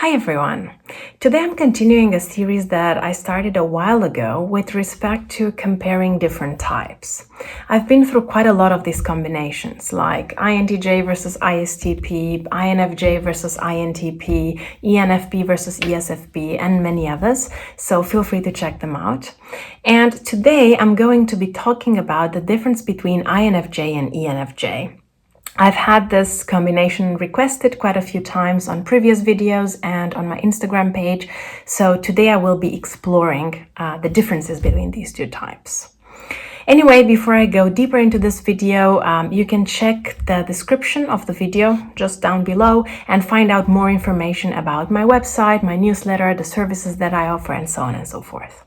Hi everyone! Today I'm continuing a series that I started a while ago with respect to comparing different types. I've been through quite a lot of these combinations like INTJ versus ISTP, INFJ versus INTP, ENFP versus ESFP, and many others, so feel free to check them out. And today I'm going to be talking about the difference between INFJ and ENFJ. I've had this combination requested quite a few times on previous videos and on my Instagram page, so today I will be exploring the differences between these two types. Anyway, before I go deeper into this video, you can check the description of the video just down below and find out more information about my website, my newsletter, the services that I offer, and so on and so forth.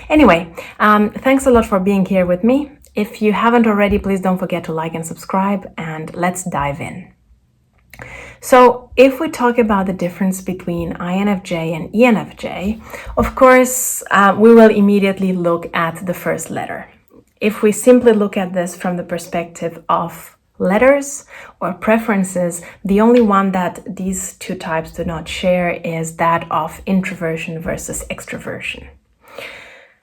Anyway, thanks a lot for being here with me. If you haven't already, please don't forget to like and subscribe, and let's dive in. So if we talk about the difference between INFJ and ENFJ, of course, we will immediately look at the first letter. If we simply look at this from the perspective of letters or preferences, the only one that these two types do not share is that of introversion versus extraversion.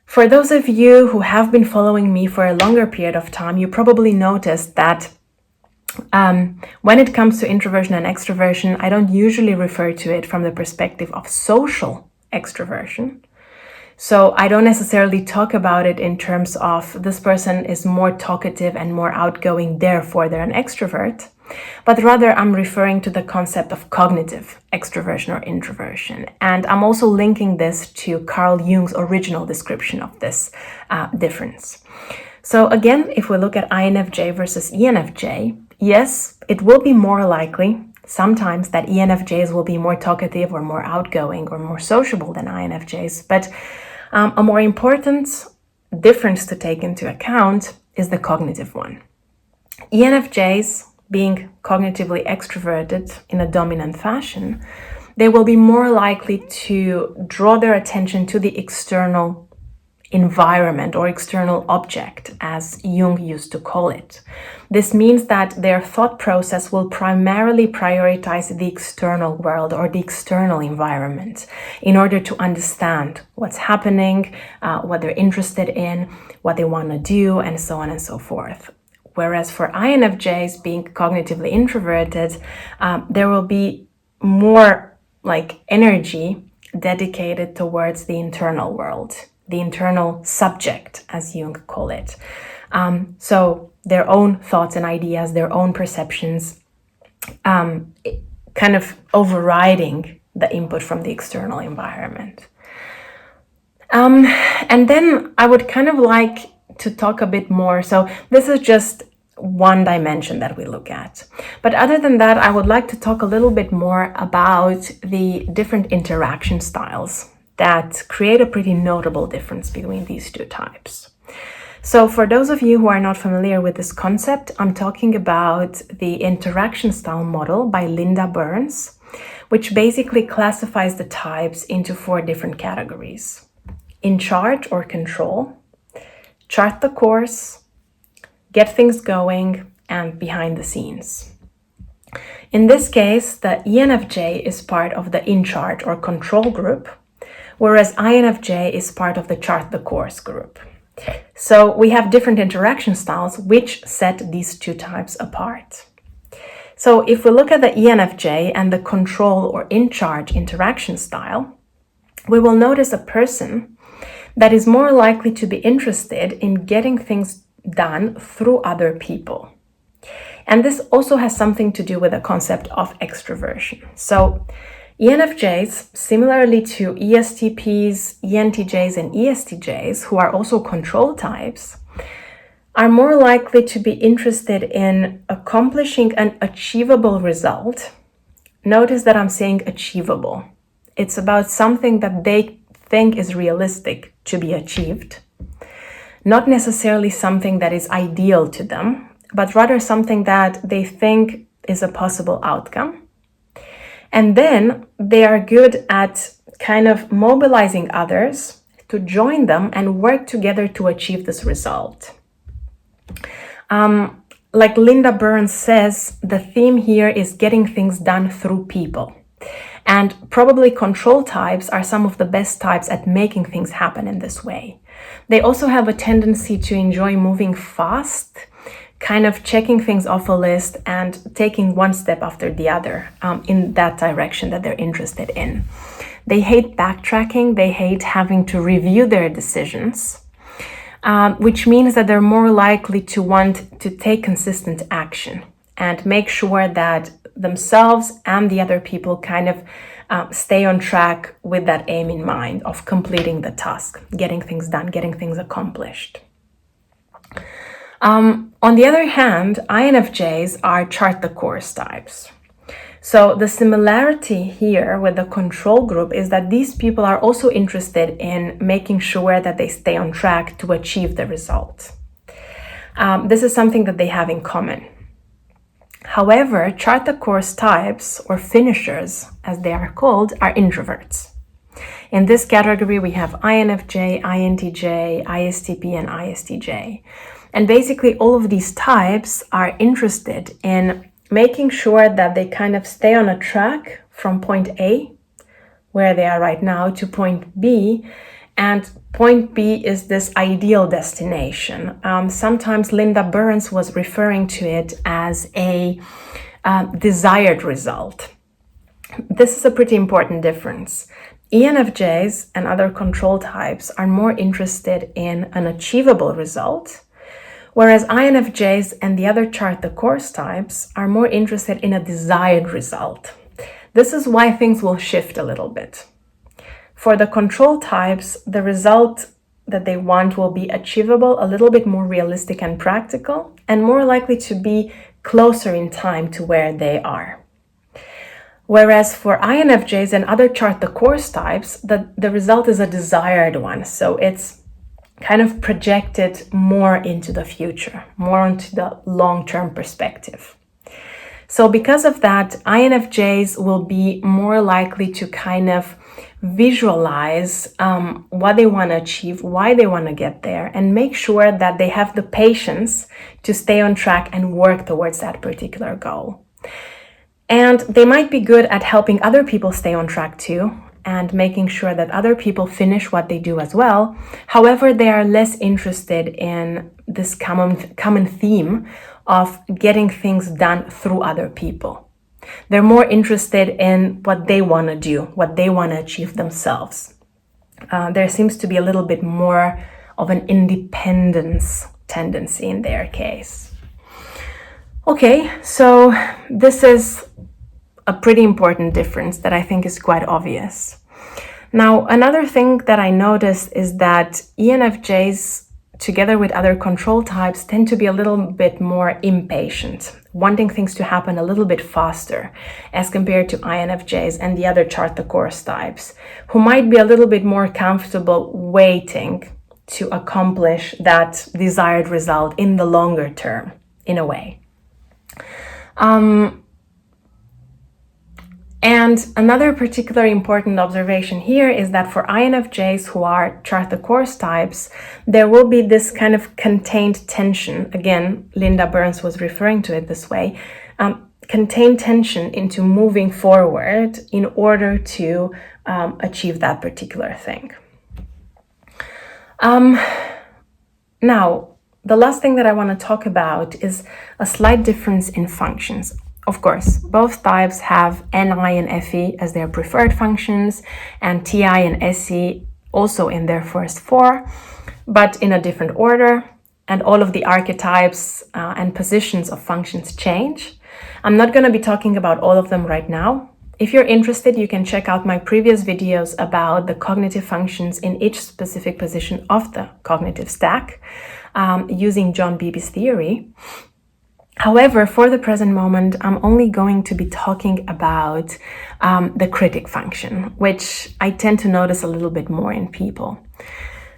For those of you who have been following me for a longer period of time, you probably noticed that when it comes to introversion and extroversion, I don't usually refer to it from the perspective of social extroversion. So I don't necessarily talk about it in terms of this person is more talkative and more outgoing, therefore they're an extrovert. But rather I'm referring to the concept of cognitive extroversion or introversion. And I'm also linking this to Carl Jung's original description of this difference. So again, if we look at INFJ versus ENFJ, yes, it will be more likely sometimes that ENFJs will be more talkative or more outgoing or more sociable than INFJs. But a more important difference to take into account is the cognitive one. ENFJs, being cognitively extroverted in a dominant fashion, they will be more likely to draw their attention to the external environment or external object, as Jung used to call it. This means that their thought process will primarily prioritize the external world or the external environment in order to understand what's happening, what they're interested in, what they want to do, and so on and so forth. Whereas for INFJs, being cognitively introverted, there will be more energy dedicated towards the internal world, the internal subject, as Jung called it. So their own thoughts and ideas, their own perceptions, kind of overriding the input from the external environment. And then I would kind of like to talk a bit more. So this is just one dimension that we look at. But other than that, I would like to talk a little bit more about the different interaction styles that create a pretty notable difference between these two types. So for those of you who are not familiar with this concept, I'm talking about the interaction style model by Linda Burns, which basically classifies the types into 4 different categories: in charge or control, chart the course, get things going, and behind the scenes. In this case, the ENFJ is part of the in charge or control group, whereas INFJ is part of the chart the course group. So we have different interaction styles which set these two types apart. So if we look at the ENFJ and the control or in charge interaction style, we will notice a person that is more likely to be interested in getting things done through other people. And this also has something to do with the concept of extroversion. So ENFJs, similarly to ESTPs, ENTJs, and ESTJs, who are also control types, are more likely to be interested in accomplishing an achievable result. Notice that I'm saying achievable. It's about something that they think is realistic to be achieved, not necessarily something that is ideal to them, but rather something that they think is a possible outcome. And then they are good at kind of mobilizing others to join them and work together to achieve this result. Like Linda Burns says, the theme here is getting things done through people. And probably control types are some of the best types at making things happen in this way. They also have a tendency to enjoy moving fast, kind of checking things off a list and taking one step after the other in that direction that they're interested in. They hate backtracking, they hate having to review their decisions, which means that they're more likely to want to take consistent action and make sure that themselves and the other people kind of stay on track with that aim in mind of completing the task, getting things done, getting things accomplished. On the other hand, INFJs are chart the course types. So the similarity here with the control group is that these people are also interested in making sure that they stay on track to achieve the result. This is something that they have in common. However, chart the course types, or finishers as they are called, are introverts. In this category, we have INFJ, INTJ, ISTP, and ISTJ. And basically, all of these types are interested in making sure that they kind of stay on a track from point A, where they are right now, to point B. And point B is this ideal destination. Sometimes Linda Burns was referring to it as a desired result. This is a pretty important difference. ENFJs and other control types are more interested in an achievable result, whereas INFJs and the other chart the course types are more interested in a desired result. This is why things will shift a little bit. For the control types, the result that they want will be achievable, a little bit more realistic and practical, and more likely to be closer in time to where they are. Whereas for INFJs and other chart the course types, the result is a desired one. So it's kind of projected more into the future, more into the long-term perspective. So because of that, INFJs will be more likely to kind of visualize what they want to achieve, why they want to get there, and make sure that they have the patience to stay on track and work towards that particular goal. And they might be good at helping other people stay on track too, and making sure that other people finish what they do as well. However, they are less interested in this common theme of getting things done through other people. They're more interested in what they want to do, what they want to achieve themselves. There seems to be a little bit more of an independence tendency in their case. Okay, so this is a pretty important difference that I think is quite obvious. Now, another thing that I noticed is that ENFJs, together with other control types, tend to be a little bit more impatient, wanting things to happen a little bit faster as compared to INFJs and the other chart the course types, who might be a little bit more comfortable waiting to accomplish that desired result in the longer term, in a way. And another particularly important observation here is that for INFJs who are chart the course types, there will be this kind of contained tension. Again, Linda Burns was referring to it this way, contained tension into moving forward in order to achieve that particular thing. Now, the last thing that I want to talk about is a slight difference in functions. Of course, both types have NI and FE as their preferred functions, and TI and SE also in their first four, but in a different order, and all of the archetypes and positions of functions change. I'm not going to be talking about all of them right now. If you're interested, you can check out my previous videos about the cognitive functions in each specific position of the cognitive stack, using John Beebe's theory. However, for the present moment, I'm only going to be talking about the critic function, which I tend to notice a little bit more in people.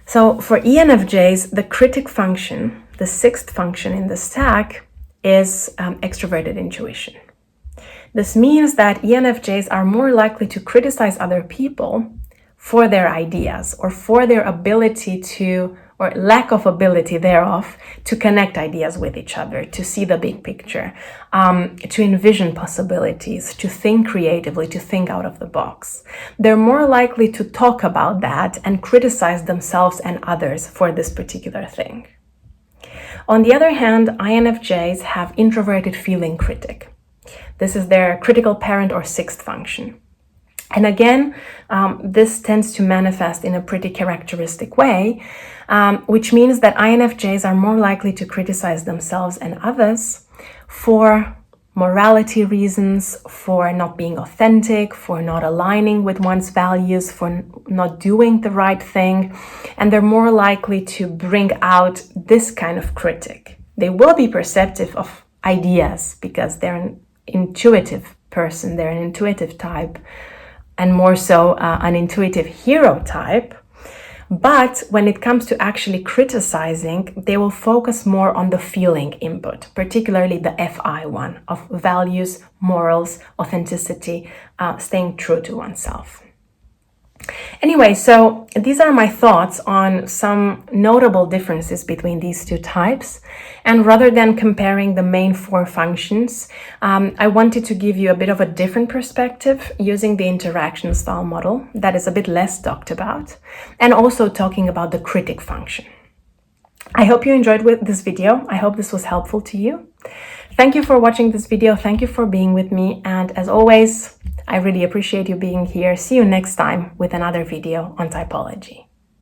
So for ENFJs, the critic function, the sixth function in the stack, is extroverted intuition. This means that ENFJs are more likely to criticize other people for their ideas or for their ability to, or lack of ability thereof to connect ideas with each other, to see the big picture, to envision possibilities, to think creatively, to think out of the box. They're more likely to talk about that and criticize themselves and others for this particular thing. On the other hand, INFJs have introverted feeling critic. This is their critical parent or sixth function. And again, this tends to manifest in a pretty characteristic way, which means that INFJs are more likely to criticize themselves and others for morality reasons, for not being authentic, for not aligning with one's values, for not doing the right thing. And they're more likely to bring out this kind of critic. They will be perceptive of ideas because they're an intuitive person, they're an intuitive type, and more so an intuitive hero type. But when it comes to actually criticizing, they will focus more on the feeling input, particularly the FI one of values, morals, authenticity, staying true to oneself. Anyway, so these are my thoughts on some notable differences between these two types. And rather than comparing the main four functions, I wanted to give you a bit of a different perspective using the interaction style model that is a bit less talked about, and also talking about the critic function. I hope you enjoyed this video. I hope this was helpful to you. Thank you for watching this video. Thank you for being with me. And as always, I really appreciate you being here. See you next time with another video on typology.